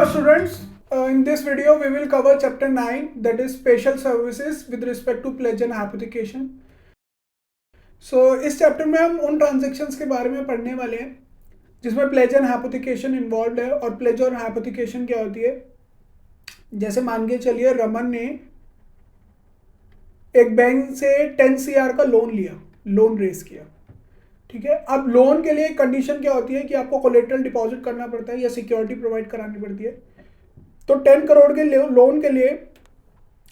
Hello students, in this video we will cover chapter 9, that is special services with respect to pledge and hypothecation. इस chapter में हम उन transactions के बारे में पढ़ने वाले हैं जिसमें प्लेज एंड हाइपोथिकेशन इन्वॉल्व है। और प्लेज और हाइपोथिकेशन क्या होती है, जैसे मान के चलिए रमन ने एक बैंक से 10 CR का लोन लिया, लोन रेज किया, ठीक है। अब लोन के लिए कंडीशन क्या होती है कि आपको कोलेटरल डिपॉजिट करना पड़ता है या सिक्योरिटी प्रोवाइड करानी पड़ती है। तो 10 करोड़ के लोन के लिए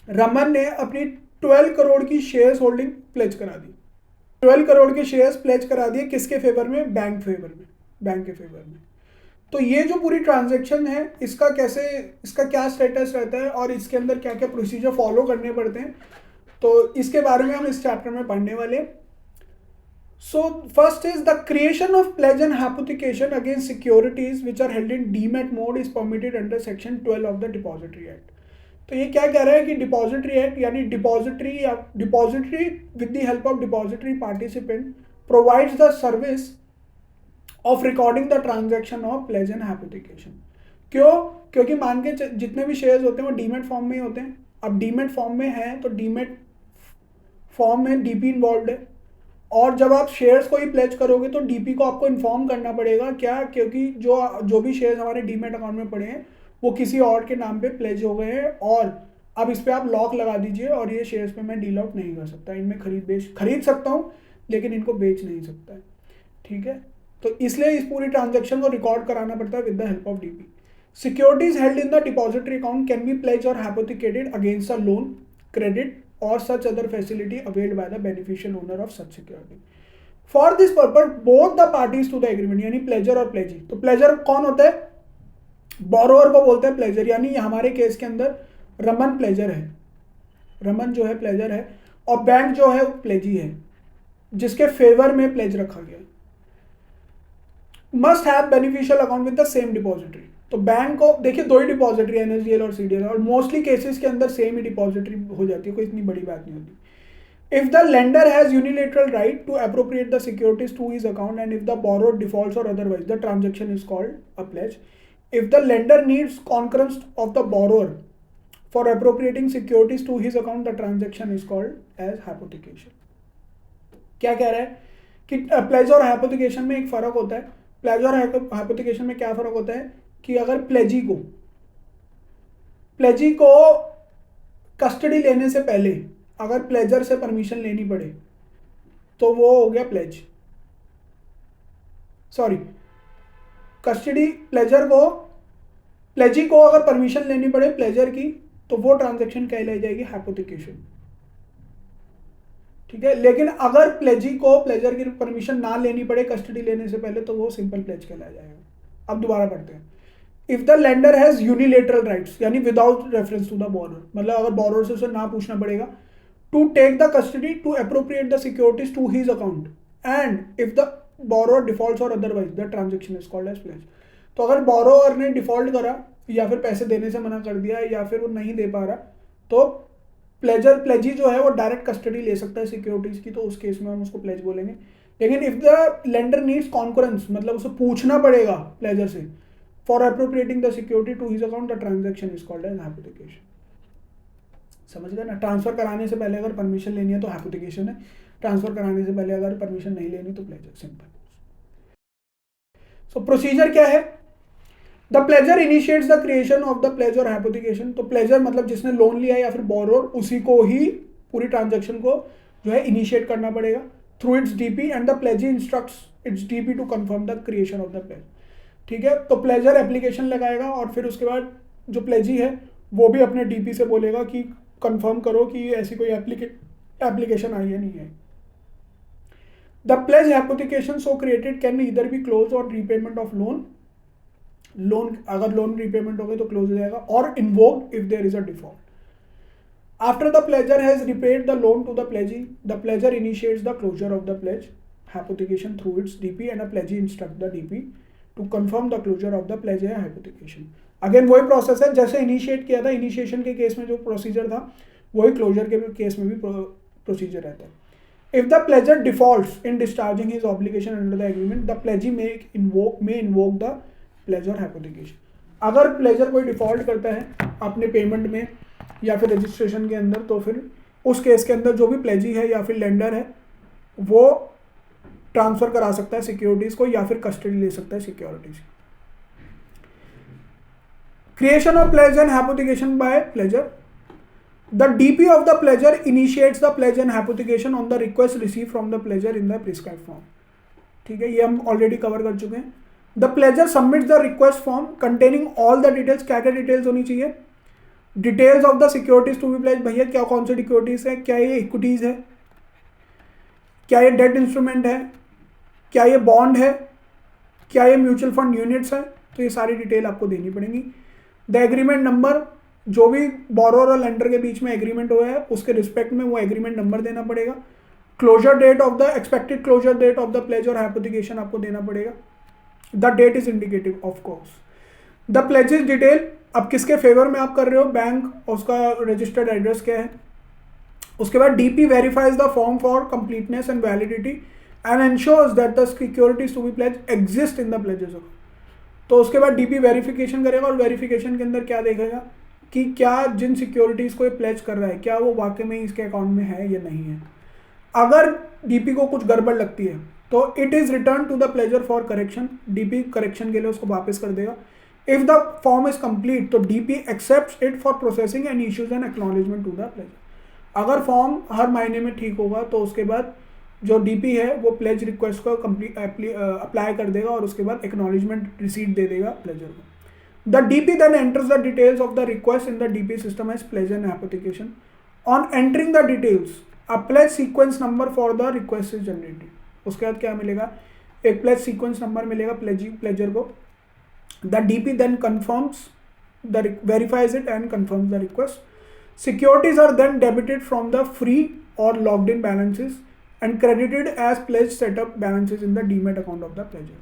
रमन ने अपनी 12 करोड़ की शेयर्स होल्डिंग प्लेज करा दी। 12 करोड़ के शेयर्स प्लेज करा दिए किसके फेवर में? बैंक के फेवर में। तो ये जो पूरी ट्रांजैक्शन है इसका क्या स्टेटस रहता है और इसके अंदर क्या क्या प्रोसीजर फॉलो करने पड़ते हैं, तो इसके बारे में हम इस चैप्टर में पढ़ने वाले हैं। So first is the creation of pledge and hypothecation against securities which are held in demat mode is permitted under section 12 of the Depository Act. तो ये क्या कह रहा है कि डिपॉजिटरी एक्ट यानी depository with the help of depository participant provides the service of recording the transaction of pledge and hypothecation. क्यों? क्योंकि मान के जितने भी शेयर्स होते हैं वो डीमेट फॉर्म में ही होते हैं। अब डीमेट फॉर्म में है तो डीमेट फॉर्म में डीपी इन्वॉल्व है, और जब आप शेयर्स को ही प्लेज करोगे तो डीपी को आपको इन्फॉर्म करना पड़ेगा। क्या? क्योंकि जो भी शेयर्स हमारे डीमेट अकाउंट में पड़े हैं वो किसी और के नाम पे प्लेज हो गए हैं, और अब इस पे आप लॉक लगा दीजिए और ये शेयर्स पे मैं डील आउट नहीं कर सकता। इनमें खरीद सकता हूँ लेकिन इनको बेच नहीं सकता है, ठीक है। तो इसलिए इस पूरी ट्रांजेक्शन को रिकॉर्ड कराना पड़ता है with the help of DP. Securities held in the depository account can be pledge or hypothecated against a loan, credit or such other facility availed by the beneficial owner of such security. For this purpose, both the parties to the agreement यानी pleasure और प्लेजी। तो pleasure कौन होता है? Borrower को बोलते हैं pleasure, यानी हमारे केस के अंदर रमन प्लेजर है, रमन जो है प्लेजर है, और बैंक जो है प्लेजी है जिसके फेवर में प्लेज रखा गया। Must have beneficial account with the same depository. तो बैंक को देखिए दो ही डिपॉजिटरी है, एनएसडीएल और सीडीएल, और मोस्टली केसेस के अंदर सेम ही डिपॉजिटरी हो जाती है, कोई इतनी बड़ी बात नहीं होती। If the lender has unilateral right to appropriate the securities to his account and if the borrower defaults or otherwise the transaction is called a pledge. If the lender needs concurrence of the borrower for appropriating securities to his account the transaction is called as hypothecation. क्या कह रहा है कि pledge और hypothecation में एक फर्क होता है। प्लेज और हाइपोथिकेशन में क्या फर्क होता है कि अगर प्लेजी को कस्टडी लेने से पहले अगर प्लेजर से परमिशन लेनी पड़े तो वो हो गया प्लेज। सॉरी, प्लेजी को अगर परमिशन लेनी पड़े प्लेजर की तो वो ट्रांजैक्शन कहलाई जाएगी हाइपोथिकेशन, ठीक है। लेकिन अगर प्लेजी को प्लेजर की परमिशन ना लेनी पड़े कस्टडी लेने से पहले तो वो सिंपल प्लेज कहलाया जाएगा। अब दोबारा पढ़ते हैं। If the lender has unilateral rights यानी without reference to the borrower, मतलब अगर बोरोअर से उसे ना पूछना पड़ेगा, to take the custody to appropriate the securities to his account and if the borrower defaults or otherwise the transaction is called as pledge. तो अगर बोरोअर ने डिफॉल्ट करा या फिर पैसे देने से मना कर दिया या फिर वो नहीं दे पा रहा तो प्लेजी जो है वो डायरेक्ट कस्टडी ले सकता है सिक्योरिटीज की, तो उस केस में हम उसको प्लेज बोलेंगे। लेकिन if the lender needs concurrence, मतलब उसे पूछना पड़ेगा प्लेजर से, for appropriating the security to his account the transaction is called as hypothecation. समझ गए ना? ट्रांसफर कराने से पहले अगर परमिशन लेनी है तो हाइपोथिकेशन है, ट्रांसफर कराने से पहले अगर परमिशन नहीं लेनी तो प्लेजर, सिंपल। सो प्रोसीजर क्या है? The pledger initiates the creation of the pledge और हाइपोथिकेशन। तो प्लेजर मतलब जिसने लोन लिया या फिर बोरोअर, उसी को ही पूरी ट्रांजैक्शन को जो है इनिशिएट करना पड़ेगा through its DP and the pledgee instructs its DP to confirm the creation of the pledge, ठीक है। तो प्लेजर एप्लीकेशन लगाएगा और फिर उसके बाद जो प्लेजी है वो भी अपने डीपी से बोलेगा कि कंफर्म करो कि ऐसी कोई एप्लीकेशन आई है नहीं है। The pledge hypothecation so created can either be close और रीपेमेंट ऑफ लोन अगर लोन रीपेमेंट हो गई तो क्लोज हो जाएगा, और invoked if there is a default. After the pledger has repaid the loan to the pledgee, the pledger initiates the closure of the pledge hypothecation through its DP and a pledgee instruct the DP to confirm the closure of the pledge या hypothecation. Again वही process है जैसे initiate किया था, initiation के case में जो procedure था वही क्लोजर के केस में भी प्रोसीजर रहता है। If the pleasure defaults in discharging his obligation under the agreement the प्लेजी may invoke the pleasure hypothecation. अगर प्लेजर कोई डिफॉल्ट करता है अपने पेमेंट में या फिर रजिस्ट्रेशन के अंदर, तो फिर उस केस के अंदर जो भी प्लेजी है या फिर लेंडर है वो ट्रांसफर करा सकता है सिक्योरिटीज को या फिर कस्टडी ले सकता है securities. Creation of pledge and hypothecation by pledger. The DP of the pledger initiates the pledge and hypothecation on the request receive from the pledger in the prescribed form. ठीक है, ये हम ऑलरेडी कवर कर चुके हैं। The pledger submits the request form containing all the details. क्या क्या details होनी चाहिए? Details of the securities to be pledge, भैया क्या कौन सी सिक्योरिटीज है, क्या ये इक्विटीज है, क्या ये डेट इंस्ट्रूमेंट है, क्या ये बॉन्ड है, क्या ये म्यूचुअल फंड यूनिट्स है, तो ये सारी डिटेल आपको देनी पड़ेगी। द एग्रीमेंट नंबर, जो भी बोरोर और लेंडर के बीच में एग्रीमेंट हुआ है उसके रिस्पेक्ट में वो एग्रीमेंट नंबर देना पड़ेगा। Closure date of the expected closure date of the pledge और हाइपोथिकेशन आपको देना पड़ेगा। The date is indicative of course. The pledgee's detail, अब किसके फेवर में आप कर रहे हो, बैंक, उसका रजिस्टर्ड एड्रेस क्या है। उसके बाद DP verifies the form for completeness and validity and ensures that the securities to be pledge exist in the pledgee's. तो उसके बाद डीपी वेरिफिकेशन करेगा और वेरिफिकेशन के अंदर क्या देखेगा कि क्या जिन सिक्योरिटीज को ये प्लेज कर रहा है क्या वो वाकई में इसके अकाउंट में है या नहीं है। अगर डीपी को कुछ गड़बड़ लगती है तो it is return to the pledger for correction. DP correction के लिए उसको वापस कर देगा। If the form is complete तो DP accepts it for processing and issues an acknowledgement to the pledger. अगर फॉर्म हर महीने में ठीक होगा तो उसके बाद जो डीपी है वो प्लेज रिक्वेस्ट को कंप्लीट अप्लाई कर देगा और उसके बाद एक्नॉलेजमेंट रिसीट दे देगा प्लेजर को। The DP then enters the details of the request in the DP system as pledge and application. On entering the details a pledge sequence number for the request is generated. उसके बाद क्या मिलेगा, एक pledge sequence number मिलेगा pledger को। The DP then confirms the verifies it and confirms the request. Securities are then debited from the free or logged in balances and credited as pledge setup balances in the demat account of the pledger.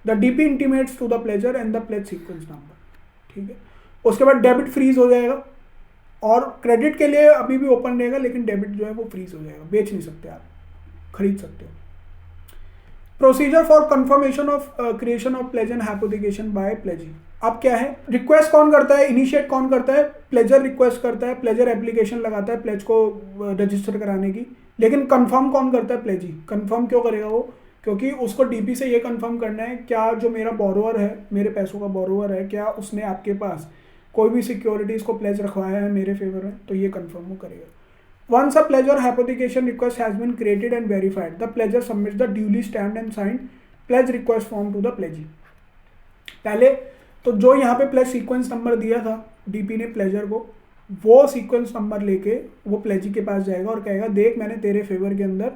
The DP intimates to the pledger and the pledge sequence number. ठीक है, उसके बाद debit freeze हो जाएगा और credit के लिए अभी भी ओपन रहेगा लेकिन डेबिट जो है वो फ्रीज हो जाएगा, बेच नहीं सकते आप, खरीद सकते हो। Procedure for confirmation of creation of pledge and hypothecation by pledgee. अब क्या है, रिक्वेस्ट कौन करता है, इनिशिएट कौन करता है, प्लेजर रिक्वेस्ट करता है, प्लेजर एप्लीकेशन लगाता है प्लेज को रजिस्टर कराने की। लेकिन कंफर्म कौन करता है, प्लेजी। कंफर्म क्यों करेगा वो, क्योंकि उसको डीपी से ये कंफर्म करना है क्या जो मेरा बोरोवर है, मेरे पैसों का बोरोवर है, क्या उसने आपके पास कोई भी सिक्योरिटीज को प्लेज रखवाया है मेरे फेवर में, तो ये कंफर्म वो करेगा। Once a pledge or hypothecation request has been created and verified, the pledger submits the duly stamped and signed pledge request form to the pledgee. पहले तो जो यहाँ पे प्लेज सीक्वेंस नंबर दिया था डीपी ने प्लेजर को, वो सीक्वेंस नंबर लेके वो प्लेजी के पास जाएगा और कहेगा देख मैंने तेरे फेवर के अंदर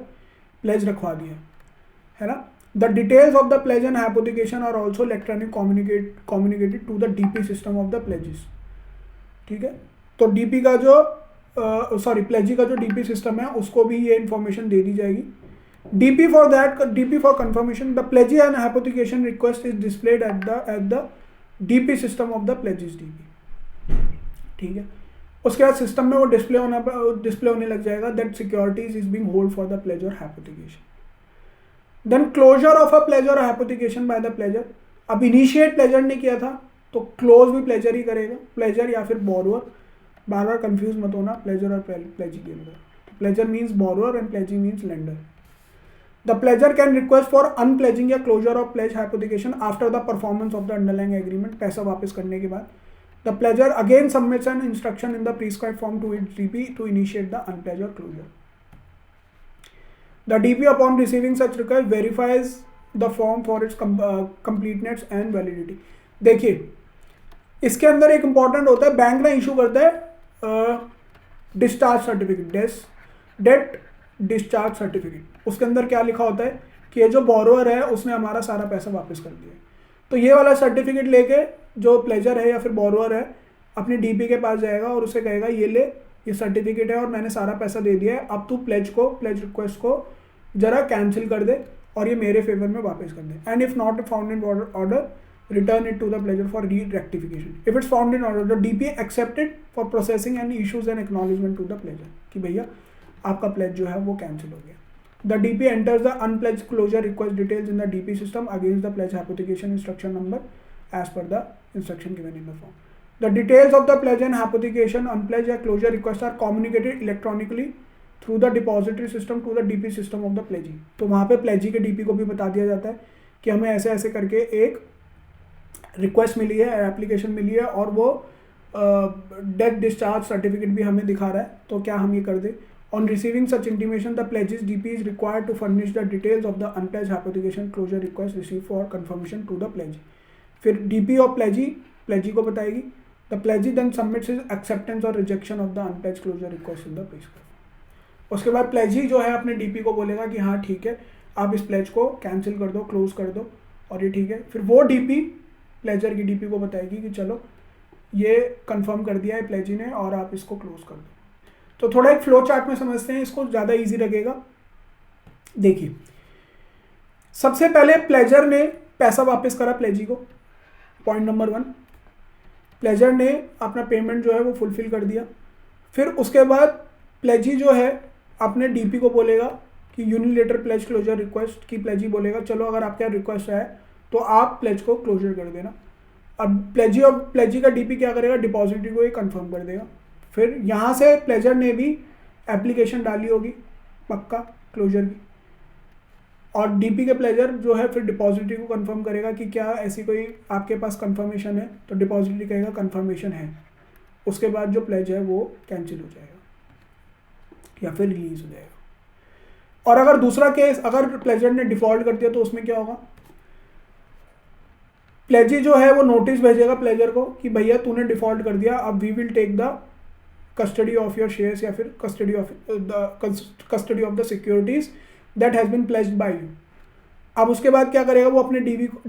प्लेज रखवा दिया है ना। The details of the pledge and hypothecation are also electronic communicated to the DP system of the pledgee's. ठीक है, तो डीपी का जो प्लेजी का जो डीपी सिस्टम है उसको भी ये इन्फॉर्मेशन दे दी जाएगी। DP for confirmation the प्लेजी and hypothecation request is displayed at the DP system of the pledges DP. ठीक है, उसके बाद सिस्टम में वो डिस्प्ले होने लग जाएगा that securities is being hold for the pledge और hypothecation. Then closure of a pledge और हाइपोथिकेशन बाय द प्लेजर। अब इनिशिएट प्लेजर ने किया था तो क्लोज भी प्लेजर ही करेगा, प्लेजर या फिर बोरोअर, बार बार कंफ्यूज मत होना प्लेजर और प्लेजी के अंदर। Pledger means borrower and pledgee means lender. The pledger can request for unpledging या closure of pledge hypothecation after the performance of the underlying agreement. पैसा वापस करने के बाद the pledger again submits an instruction in the prescribed form to its DP to initiate the unpledge or closure. The DP upon receiving such request verifies the form for its completeness and validity. देखिए इसके अंदर एक important होता है, bank ना issue करता है discharge certificate, date discharge certificate. उसके अंदर क्या लिखा होता है कि ये जो बोरोअर है उसने हमारा सारा पैसा वापस कर दिया। तो ये वाला सर्टिफिकेट लेके जो प्लेजर है या फिर बोरोअर है अपनी डीपी के पास जाएगा और उसे कहेगा ये ले, ये सर्टिफिकेट है और मैंने सारा पैसा दे दिया है, अब तू प्लेज रिक्वेस्ट को जरा कैंसिल कर दे और ये मेरे फेवर में वापस कर दे। And if not found in order return it to the pledger for rectification. If it's found in order, the DP accepted for processing and issues an acknowledgement to the pledger कि भैया आपका pledge जो है वो cancel हो गया। The DP enters the unpledged closure request details in the DP system against the pledge application instruction number as per the instruction given in the form. The details of the pledge and hypothecation, unpledge या closure request are communicated electronically through the depository system to the DP system of the pledgee. तो वहाँ पे pledgee के DP को भी बता दिया जाता है कि हमें ऐसे ऐसे करके एक रिक्वेस्ट मिली है, एप्लीकेशन मिली है और वो डेथ डिस्चार्ज सर्टिफिकेट भी हमें दिखा रहा है, तो क्या हम ये कर दें. On receiving such intimation, the pledge's DP is required to furnish the details of the unpledged hypothecation closure request received for confirmation to the pledgee. फिर DP of pledgee को बताएगी. The pledgee then submits his acceptance or rejection of the unpledged closure request in the prescribed. उसके बाद pledgee जो है अपने DP को बोलेगा कि हाँ ठीक है, आप इस pledge को कैंसिल कर दो, क्लोज कर दो और ये ठीक है. फिर वो DP प्लेजर की DP को बताएगी कि चलो ये कंफर्म कर दिया है प्लेजी ने और आप इसको क्लोज कर दो. तो थोड़ा एक फ्लो चार्ट में समझते हैं, इसको ज़्यादा इजी लगेगा. देखिए, सबसे पहले प्लेजर ने पैसा वापस करा प्लेजी को, पॉइंट नंबर 1. प्लेजर ने अपना पेमेंट जो है वो फुलफिल कर दिया. फिर उसके बाद प्लेजी जो है अपने DP को बोलेगा कि यूनिलेटर प्लेज क्लोजर रिक्वेस्ट की प्लेजी बोलेगा चलो अगर आपका रिक्वेस्ट है तो आप प्लेज को क्लोजर कर देना. अब प्लेजी का DP क्या करेगा, डिपॉजिटरी को ये कंफर्म कर देगा. फिर यहाँ से प्लेजर ने भी एप्लीकेशन डाली होगी पक्का क्लोजर की, और DP के प्लेजर जो है फिर डिपॉजिटरी को कंफर्म करेगा कि क्या ऐसी कोई आपके पास कंफर्मेशन है, तो डिपॉजिटरी कहेगा कंफर्मेशन है. उसके बाद जो प्लेज है वो कैंसिल हो जाएगा या फिर रिलीज हो जाएगा. और अगर दूसरा केस, अगर प्लेजर ने डिफॉल्ट कर दिया तो उसमें क्या होगा, प्लेजी जो है वो नोटिस भेजेगा प्लेजर को कि भैया तूने डिफॉल्ट कर दिया, अब we will take the custody of your shares या फिर custody of the securities that has been pledged by you. अब उसके बाद क्या करेगा, वो अपने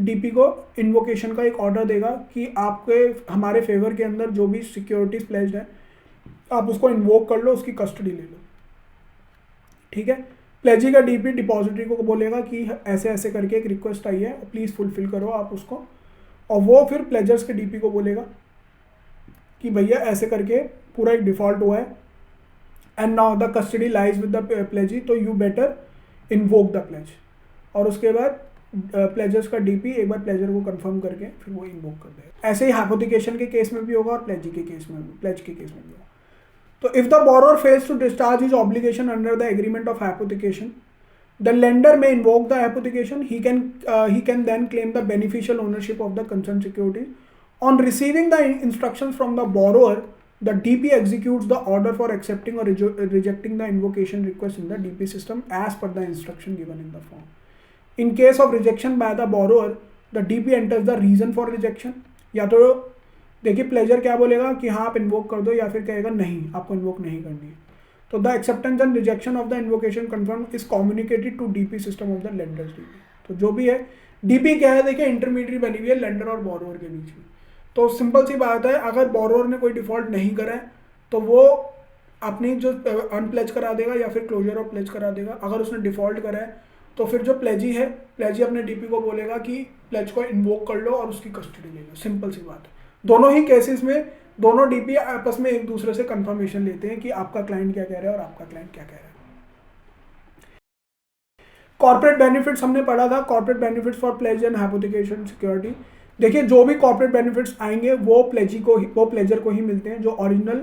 DP को इन्वोकेशन का एक ऑर्डर देगा कि आपके हमारे फेवर के अंदर जो भी सिक्योरिटीज प्लेज्ड है आप उसको इन्वोक कर लो, उसकी कस्टडी ले लो. ठीक है. प्लेजी का DP डिपॉजिटरी को बोलेगा कि ऐसे ऐसे करके एक रिक्वेस्ट आई है, प्लीज़ फुलफिल करो आप उसको, और वो फिर प्लेजर्स के DP को बोलेगा कि भैया ऐसे करके पूरा एक डिफ़ॉल्ट हुआ है and now the custody lies with the pledgee, तो you better invoke the pledge. और उसके बाद प्लेजर्स का DP एक बार प्लेजर को कंफर्म करके फिर वो इन्वोक कर देगा. ऐसे ही हाइपोथिकेशन के केस में भी होगा और प्लेज के केस में भी होगा. तो if the borrower fails to discharge his obligation under the agreement of hypothecation, the lender may invoke the hypothecation. He can then claim the beneficial ownership of the concerned security. On receiving the instructions from the borrower, the DP executes the order for accepting or rejecting the invocation request in the DP system as per the instruction given in the form. In case of rejection by the borrower, the DP enters the reason for rejection. या तो देखिए pleasure क्या बोलेगा कि हाँ आप invoke कर दो, या फिर कहेगा नहीं आपको इन्वोक नहीं करनी है. तो the acceptance and rejection of the invocation confirm is communicated to DP system of the lender's DP. तो जो भी है DP क्या है, देखिए इंटरमीडिएट बनी हुई है लेंडर और बोरोअर के बीच में. तो सिंपल सी बात है, अगर बोरोअर ने कोई डिफॉल्ट नहीं करा है तो वो अपनी जो अनप्लेज करा देगा या फिर क्लोजर ऑफ प्लेज करा देगा. अगर उसने डिफॉल्ट करा है तो फिर जो प्लेजी है, प्लेजी अपने DP को बोलेगा कि प्लेज को इन्वोक कर लो और उसकी कस्टडी ले लो. सिंपल सी बात है. दोनों ही केसेस में दोनों DP आपस में एक दूसरे से कंफर्मेशन लेते हैं कि आपका क्लाइंट क्या कह रहा है और आपका क्लाइंट क्या कह रहा है. कॉर्पोरेट बेनिफिट्स हमने पढ़ा था, corporate benefits for pledge and hypothecation security. देखिए जो भी कॉर्पोरेट बेनिफिट्स आएंगे वो प्लेजर को ही मिलते हैं. जो ओरिजिनल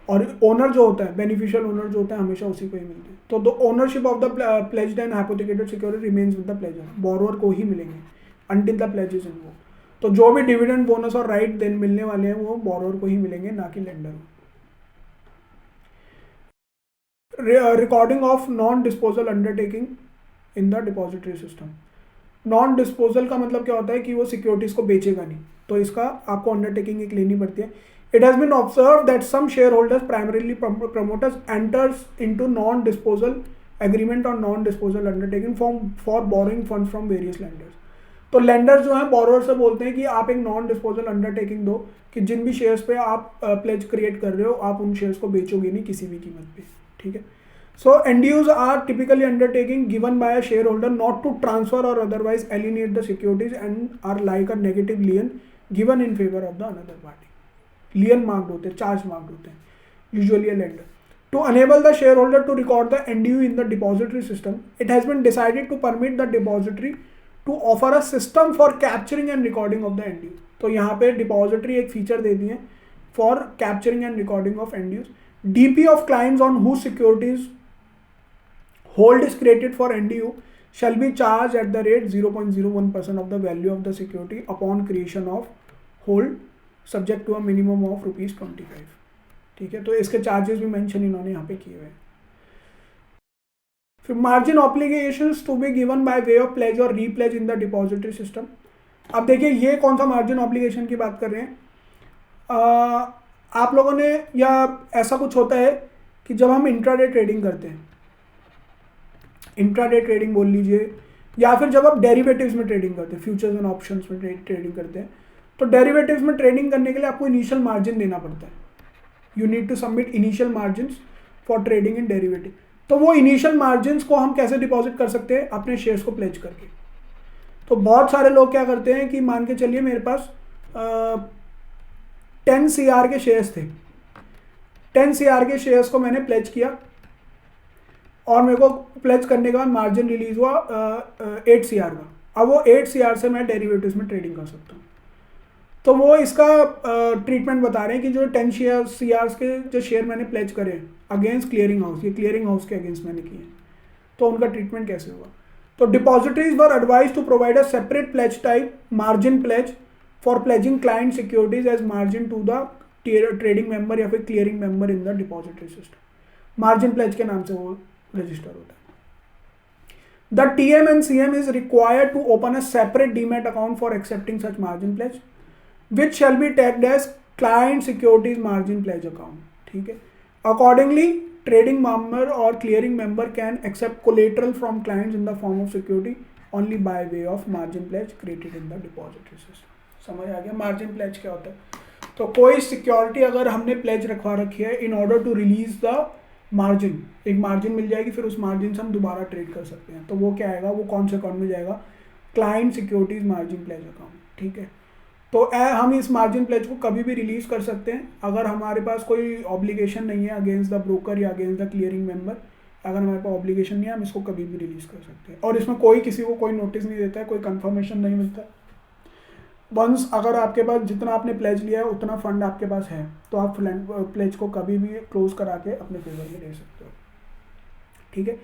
और ओनर जो होता है, बेनिफिशियल ओनर जो होता है, हमेशा उसी को ही मिलते हैं. तो the ownership of the pledged and hypothecated security remains with the pledger. Borrower को ही मिलेंगे until the pledge is invoked. तो जो भी डिविडेंड, बोनस और राइट देन मिलने वाले हैं वो बोरोअर को ही मिलेंगे, ना कि लेंडर को. Recording of non disposal undertaking in the depository system. Non disposal का मतलब क्या होता है कि वो सिक्योरिटीज को बेचेगा नहीं, तो इसका आपको अंडरटेकिंग एक लेनी पड़ती है. It has been observe that some share holders, primarily promoters, enters into non disposal agreement or non disposal undertaking for borrowing fund from various lenders. तो लेंडर्स जो हैं बोरोअर से बोलते हैं कि आप एक नॉन डिस्पोजल अंडरटेकिंग दो कि जिन भी शेयर्स पे आप प्लेज क्रिएट कर रहे हो आप उन शेयर्स को बेचोगे नहीं किसी भी कीमत पे. ठीक है. So NDUs are typically undertaking given by a share holder not to transfer or otherwise alienate the securities and are like a negative lien given in favour of the another party. Lien marked होते हैं, charge marked होते हैं, usually a lender. To enable the shareholder to record the NDU in the depository system, it has been decided to permit the depository to offer a system for capturing and recording of the NDU. तो यहाँ पे depository एक feature दे दिए for capturing and recording of and use. DP of clients on who securities hold is created for NDU shall be charged at the rate 0.01% of the value of the security upon creation of hold subject to a minimum of ₹25. ठीक है, तो इसके charges भी mention इन्होंने यहाँ पे किए हुए हैं. फिर margin obligations to be given by way of pledge और repledge in the depository system. अब देखिए ये कौन सा मार्जिन ऑब्लिगेशन की बात कर रहे हैं. आप लोगों ने, या ऐसा कुछ होता है कि जब हम इंट्राडे ट्रेडिंग करते हैं, इंट्राडे ट्रेडिंग बोल लीजिए, या फिर जब आप डेरिवेटिव्स में ट्रेडिंग करते हैं, फ्यूचर्स एंड ऑप्शंस में ट्रेडिंग करते हैं, तो डेरिवेटिव्स में ट्रेडिंग करने के लिए आपको इनिशियल मार्जिन देना पड़ता है. You need to submit initial margin for trading in derivative. तो वो इनिशियल मार्जिन को हम कैसे डिपॉजिट कर सकते हैं? अपने शेयर्स को प्लेज करके. तो बहुत सारे लोग क्या करते हैं कि मान के चलिए मेरे पास 10 CR के शेयर्स थे. 10 CR के शेयर्स को मैंने प्लेज किया और मेरे को प्लेज करने के बाद मार्जिन रिलीज हुआ 8 CR का. अब वो 8 CR से मैं डेरिवेटिव्स में ट्रेडिंग कर सकता हूँ. तो वो इसका ट्रीटमेंट बता रहे हैं कि जो 10 CR के जो शेयर मैंने प्लेज करे अगेंस्ट क्लियरिंग हाउस, ये क्लियरिंग हाउस के अगेंस्ट मैंने किए, तो उनका ट्रीटमेंट कैसे होगा. तो depositories were advised to provide a separate pledge type margin pledge for pledging client securities as margin to the trading member या फिर clearing member in the depository system. Margin pledge के नाम से वो रजिस्टर होता है. The TM and CM is required to open a separate demat account for accepting such margin pledge, which shall be tagged as client securities margin pledge account. ठीक है. Accordingly, trading member or clearing member can accept collateral from clients in the form of security only by way of margin pledge created in the depository system. समझ आ गया margin pledge क्या होता है? तो कोई security अगर हमने प्लेज रखवा रखी है, in order to release the margin, एक मार्जिन मिल जाएगी, फिर उस मार्जिन से हम दोबारा ट्रेड कर सकते हैं. तो वो क्या आएगा, वो कौन से अकाउंट में जाएगा? Client securities margin pledge account. ठीक है. तो हम इस मार्जिन प्लेज को कभी भी रिलीज कर सकते हैं अगर हमारे पास कोई ऑब्लिगेशन नहीं है अगेंस्ट द ब्रोकर या अगेंस्ट द क्लियरिंग मेंबर. अगर हमारे पास ऑब्लिगेशन नहीं है, हम इसको कभी भी रिलीज कर सकते हैं. और इसमें कोई किसी को कोई नोटिस नहीं देता है, कोई कंफर्मेशन नहीं मिलता. वंस अगर आपके पास जितना आपने प्लेज लिया है उतना फंड आपके पास है, तो आप प्लेज को कभी भी क्लोज करा के अपने फेवर में ले सकते हो. ठीक है.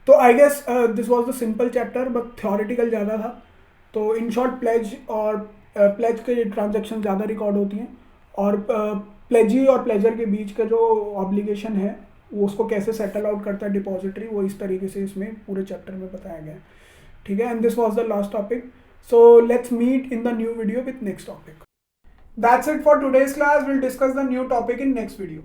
तो I guess this was the simple chapter, but theoretical ज़्यादा था. तो इन शॉर्ट प्लेज और प्लेज के ट्रांजेक्शन ज़्यादा रिकॉर्ड होती हैं, और प्लेजी और प्लेजर के बीच का जो ऑब्लिगेशन है वो उसको कैसे सेटल आउट करता है डिपॉजिटरी, वो इस तरीके से इसमें पूरे चैप्टर में बताया गया है. ठीक है. And this was the last topic. So let's meet in the new video with next topic. That's it for today's class. We'll discuss the new topic in next video.